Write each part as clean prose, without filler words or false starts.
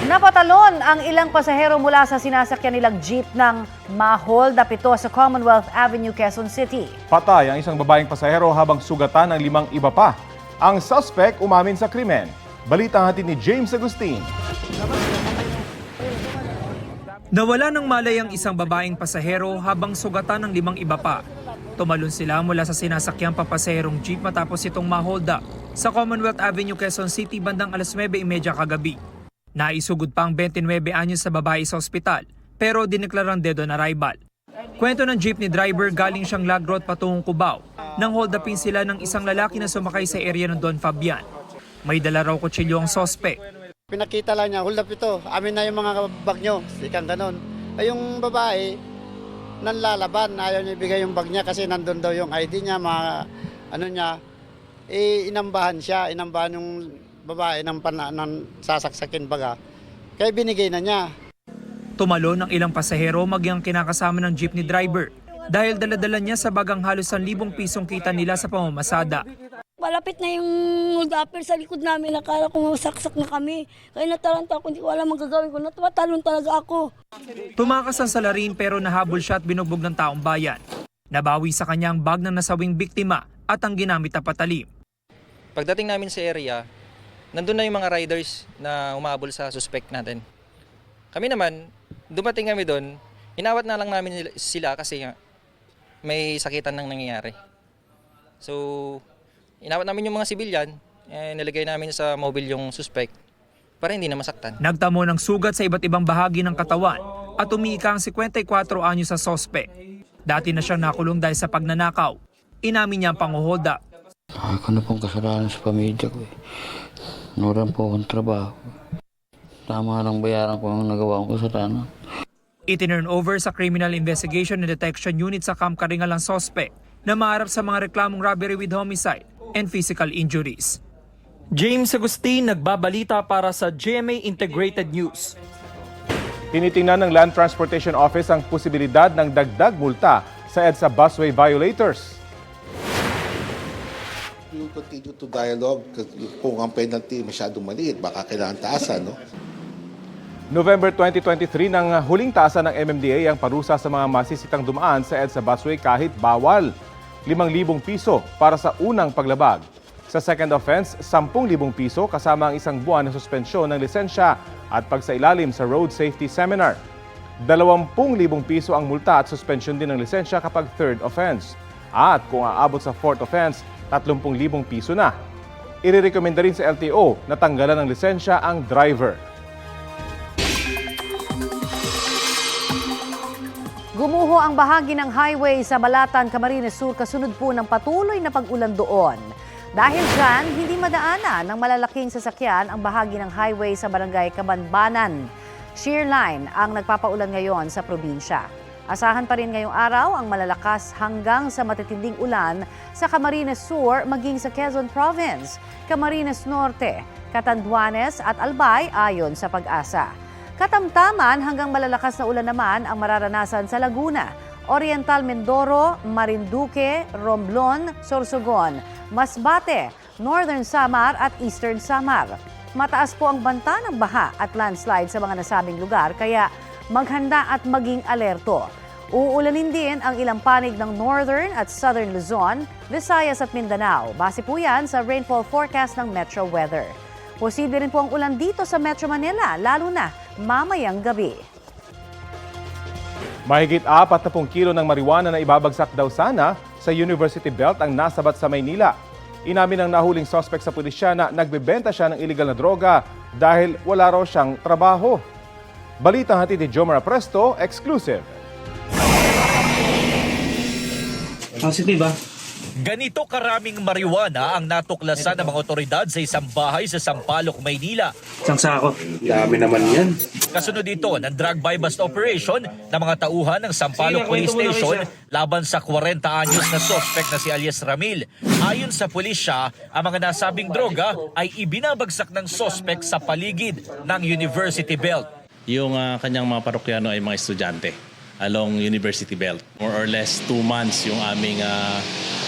Napatalon ang ilang pasahero mula sa sinasakyan nilang jeep ng ma-hold up ito sa Commonwealth Avenue, Quezon City. Patay ang isang babaeng pasahero habang sugatan ng 5 iba pa. Ang suspect umamin sa krimen. Balita ang hatid ni James Agustin. Nawala ng malay ang isang babaeng pasahero habang sugatan ng 5 iba pa. Tumalon sila mula sa sinasakyang papasaherong jeep matapos itong ma-hold up sa Commonwealth Avenue, Quezon City bandang alas 9:30 kagabi. Naisugod pa ang 29 anyos sa babae sa ospital pero dineklarang dead on arrival. Kwento ng jeepney driver, galing siyang Lagrot patungong Cubao nang hold upin sila ng isang lalaki na sumakay sa area ng Don Fabian. May dala raw kutsilyo ang sospek. Pinakita lang niya, hold up ito, amin na yung mga bag nyo, sikang ganon. Ay yung babae, nanlalaban, ayaw niya ibigay yung bag niya kasi nandun daw yung ID niya, mga ano niya, inambahan siya, inambahan yung babae ng sasaksakin baga, kaya binigay na niya. Tumalo ng ilang pasahero maging ang kinakasama ng jeepney driver dahil daladala niya sa bagang halos 1,000 pisong kita nila sa pamamasada. Malapit na yung hold-upper sa likod namin, nakala ko saksak na kami. Kaya nataranta ako, hindi ko alam ang gagawin ko, natatalon talaga ako. Tumakas ang salarin pero nahabol siya at binugbog ng taong bayan. Nabawi sa kanya ang bag ng nasawing biktima at ang ginamit na patalim. Pagdating namin sa area, nandun na yung mga riders na umahabol sa suspect natin. Kami naman, dumating kami doon, inawat na lang namin sila kasi may sakitan nang nangyayari. So, inawat namin yung mga sibilyan, nilagay namin sa mobile yung suspect para hindi na masaktan. Nagtamo ng sugat sa iba't ibang bahagi ng katawan at umiika ang 54 anyos sa sospek. Dati na siyang nakulong dahil sa pagnanakaw. Inamin niya ang panguhold up. Ay ko na pong kasalanan sa pamilya ko. Nuran po akong trabaho. Tama lang bayaran ko ang nagawa kong kasalanan. Itinurn over sa Criminal Investigation and Detection Unit sa Camp Karingal ang sospek na maharap sa mga reklamong robbery with homicide and physical injuries. James Agustin, nagbabalita para sa GMA Integrated News. Tinitingnan ng Land Transportation Office ang posibilidad ng dagdag multa sa EDSA busway violators. We will continue to dialogue kung ang penalty masyadong maliit, baka kailangan taasan, no? November 2023 nang huling taasan ng MMDA ang parusa sa mga masisitang dumaan sa EDSA busway kahit bawal. 5,000 piso para sa unang paglabag. Sa second offense, 10,000 piso kasama ang isang buwan na suspensyon ng lisensya at pagsailalim sa road safety seminar. 20,000 piso ang multa at suspensyon din ng lisensya kapag third offense. At kung aabot sa fourth offense, 30,000 piso na. Irerekomenda rin sa LTO na tanggalan ng lisensya ang driver. Gumuho ang bahagi ng highway sa Balatan, Camarines Sur kasunod po ng patuloy na pag-ulan doon. Dahil dyan, hindi madaanan ng malalaking sasakyan ang bahagi ng highway sa barangay Kabanbanan. Shear line ang nagpapaulan ngayon sa probinsya. Asahan pa rin ngayong araw ang malalakas hanggang sa matitinding ulan sa Camarines Sur maging sa Quezon Province, Camarines Norte, Catanduanes at Albay ayon sa Pag-asa. Katamtaman hanggang malalakas na ulan naman ang mararanasan sa Laguna, Oriental Mindoro, Marinduque, Romblon, Sorsogon, Masbate, Northern Samar at Eastern Samar. Mataas po ang banta ng baha at landslide sa mga nasabing lugar kaya maghanda at maging alerto. Uulanin din ang ilang panig ng Northern at Southern Luzon, Visayas at Mindanao. Base po yan sa rainfall forecast ng Metro Weather. Posible rin po ang ulan dito sa Metro Manila, lalo na mamayang gabi. Mahigit 40 kilo ng marijuana na ibabagsak daw sana sa University Belt ang nasabat sa Maynila. Inamin ng nahuling suspect sa pulisya na nagbebenta siya ng illegal na droga dahil wala raw siyang trabaho. Balitang hatid ni Jomar Presto, exclusive. Positive ba? Ganito karaming marijuana ang natuklasan ng mga otoridad sa isang bahay sa Sampaloc, Maynila. Isang sako. Dami naman yan. Kasunod ito ng drug buy-bust operation ng mga tauhan ng Sampaloc Police Station laban sa 40 anyos na suspect na si alias Ramil. Ayon sa pulisya, ang mga nasabing droga ay ibinabagsak ng suspect sa paligid ng University Belt. Yung kanyang mga parokyano ay mga estudyante along University Belt. More or less 2 months yung aming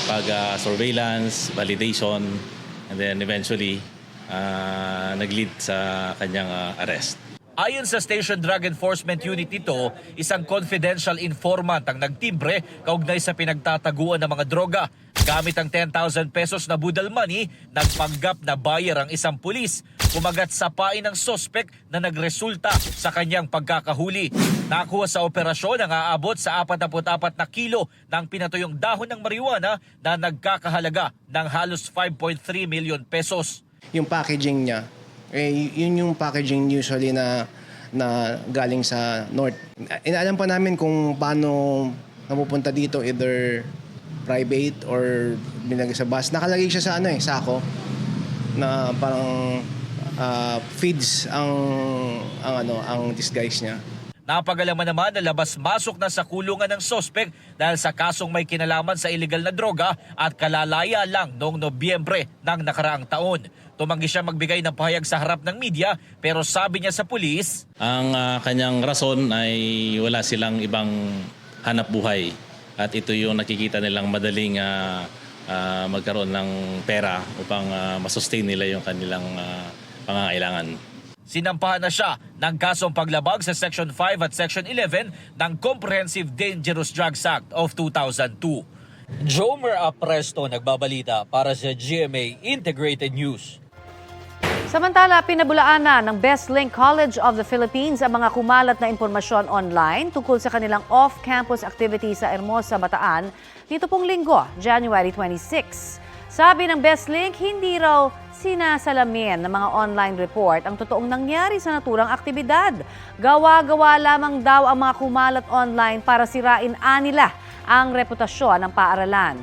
pag-surveillance, validation, and then eventually nag-lead sa kanyang arrest. Ayon sa Station Drug Enforcement Unit nito, isang confidential informant ang nagtimbre kaugnay sa pinagtataguan ng mga droga. Gamit ang 10,000 pesos na budal money, nagpanggap na buyer ang isang pulis. Kumagat sa pain ng sospek na nagresulta sa kanyang pagkakahuli. Nakuha sa operasyon ang aabot sa 44 na kilo ng pinatuyong dahon ng marijuana na nagkakahalaga ng halos 5.3 million pesos. Yung packaging niya, yun yung packaging usually na galing sa North. Inaalam pa namin kung paano napupunta dito, either private or binagay sa bus. Nakalagay siya sa sako na parang feeds ang disguise niya. Napagalaman naman na labas-masok na sa kulungan ng sospek dahil sa kasong may kinalaman sa illegal na droga at kalalaya lang noong Nobyembre ng nakaraang taon. Tumanggi siya magbigay ng pahayag sa harap ng media pero sabi niya sa pulis, Ang kanyang rason ay wala silang ibang hanap buhay. At ito yung nakikita nilang madaling magkaroon ng pera upang masustain nila yung kanilang pangangailangan. Sinampahan na siya ng kasong paglabag sa Section 5 at Section 11 ng Comprehensive Dangerous Drugs Act of 2002. Jomer Apresto nagbabalita para sa GMA Integrated News. Samantala, pinabulaan na ng BestLink College of the Philippines ang mga kumalat na impormasyon online tungkol sa kanilang off-campus activity sa Hermosa, Bataan nito pong linggo, January 26. Sabi ng BestLink, hindi raw sinasalamin ng mga online report ang totoong nangyari sa naturang aktibidad. Gawa-gawa lamang daw ang mga kumalat online para sirain nila ang reputasyon ng paaralan.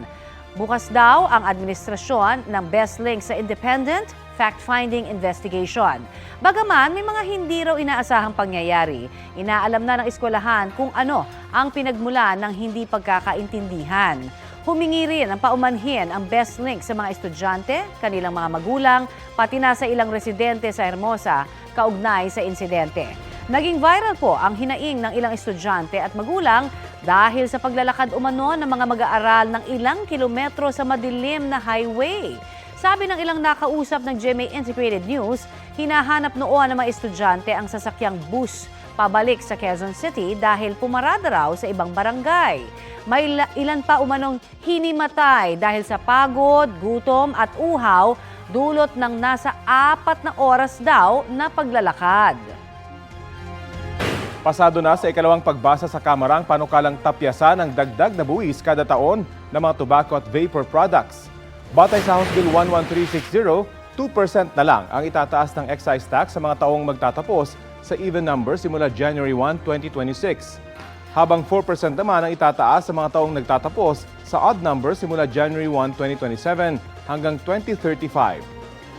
Bukas daw ang administrasyon ng BestLink sa independent fact-finding investigation. Bagaman may mga hindi raw inaasahang pangyayari, inaalam na ng eskwelahan kung ano ang pinagmulan ng hindi pagkakaintindihan. Humingi rin ang paumanhin ang BestLink sa mga estudyante, kanilang mga magulang, pati na sa ilang residente sa Hermosa kaugnay sa insidente. Naging viral po ang hinaing ng ilang estudyante at magulang dahil sa paglalakad umano ng mga mag-aaral ng ilang kilometro sa madilim na highway. Sabi ng ilang nakausap ng GMA Integrated News, hinahanap noon ng mga estudyante ang sasakyang bus pabalik sa Quezon City dahil pumarada raw sa ibang barangay. May ilan pa umanong hinimatay dahil sa pagod, gutom at uhaw dulot ng nasa 4 na oras daw na paglalakad. Pasado na sa ikalawang pagbasa sa Kamara ang panukalang tapyasan ng dagdag na buwis kada taon ng mga tobacco at vapor products. Batay sa House Bill 11360, 2% na lang ang itataas ng excise tax sa mga taong magtatapos sa even number simula January 1, 2026. Habang 4% naman ang itataas sa mga taong nagtatapos sa odd number simula January 1, 2027 hanggang 2035.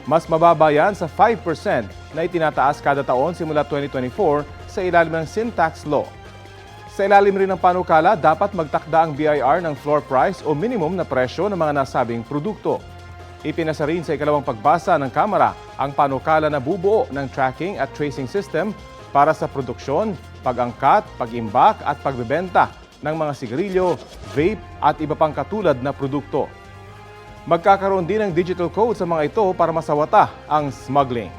Mas mababa yan sa 5% na itinataas kada taon simula 2024 sa ilalim ng sin tax law. Sa ilalim rin ng panukala, dapat magtakda ang BIR ng floor price o minimum na presyo ng mga nasabing produkto. Ipinasa rin sa ikalawang pagbasa ng Kamara ang panukala na bubuo ng tracking at tracing system para sa produksyon, pag-angkat, pag-imbak at pagbebenta ng mga sigarilyo, vape at iba pang katulad na produkto. Magkakaroon din ng digital code sa mga ito para masawata ang smuggling.